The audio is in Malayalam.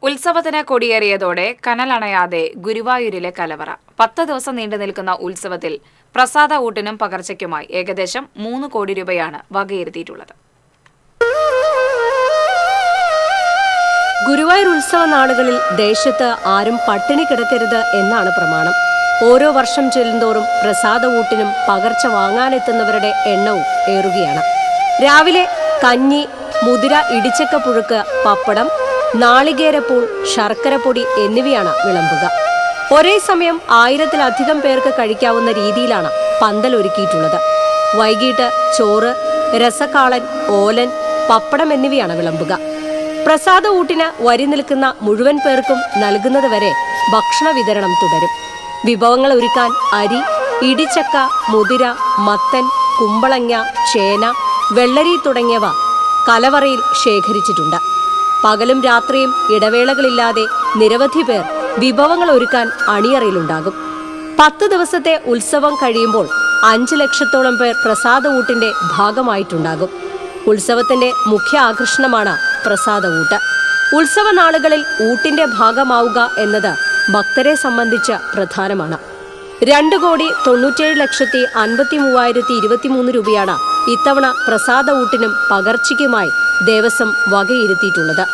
ഉത്സവത്തിന് കൊടിയേറിയതോടെ കനലണയാതെ ഗുരുവായൂരിലെ കലവറ. 10 ദിവസം നീണ്ടു നിൽക്കുന്ന ഉത്സവത്തിൽ പ്രസാദ ഊട്ടിനും പകർച്ചയ്ക്കുമായി ഏകദേശം 3 കോടി രൂപയാണ് വകയിരുത്തിയിട്ടുള്ളത്. ഗുരുവായൂർ ഉത്സവ നാളുകളിൽ ദേശത്ത് ആരും പട്ടിണി കിടക്കരുത് എന്നാണ് പ്രമാണം. ഓരോ വർഷം ചെല്ലുന്തോറും പ്രസാദ ഊട്ടിനും പകർച്ച വാങ്ങാനെത്തുന്നവരുടെ എണ്ണവും ഏറുകയാണ്. രാവിലെ കഞ്ഞി, മുതിര, ഇടിച്ചക്ക പുഴുക്ക്, പപ്പടം, നാളികേരപ്പൂൾ, ശർക്കരപ്പൊടി എന്നിവയാണ് വിളമ്പുക. ഒരേ സമയം 1000-ലധികം പേർക്ക് കഴിക്കാവുന്ന രീതിയിലാണ് പന്തൽ ഒരുക്കിയിട്ടുള്ളത്. വൈകിട്ട് ചോറ്, രസക്കാളൻ, ഓലൻ, പപ്പടം എന്നിവയാണ് വിളമ്പുക. പ്രസാദ ഊട്ടിന് വരി നിൽക്കുന്ന മുഴുവൻ പേർക്കും നൽകുന്നതുവരെ ഭക്ഷണ വിതരണം തുടരും. വിഭവങ്ങൾ ഒരുക്കാൻ അരി, ഇടിച്ചക്ക, മുതിര, മത്തൻ, കുമ്പളങ്ങ, ചേന, വെള്ളരി തുടങ്ങിയവ കലവറയിൽ ശേഖരിച്ചിട്ടുണ്ട്. പകലും രാത്രിയും ഇടവേളകളില്ലാതെ നിരവധി പേർ വിഭവങ്ങൾ ഒരുക്കാൻ അണിയറയിലുണ്ടാകും. 10 ദിവസത്തെ ഉത്സവം കഴിയുമ്പോൾ 5 ലക്ഷത്തോളം പേർ പ്രസാദ ഊട്ടിന്റെ ഭാഗമായിട്ടുണ്ടാകും. ഉത്സവത്തിന്റെ മുഖ്യ ആകർഷണമാണ് പ്രസാദ ഊട്ട്. ഉത്സവ നാളുകളിൽ ഊട്ടിന്റെ ഭാഗമാവുക എന്നത് ഭക്തരെ സംബന്ധിച്ച് പ്രധാനമാണ്. 2,97,53,023 രൂപയാണ് ഇത്തവണ പ്രസാദ ഊട്ടിനും പകർച്ചയ്ക്കുമായി ദേവസ്വം വകയിരുത്തിയിട്ടുള്ളത്.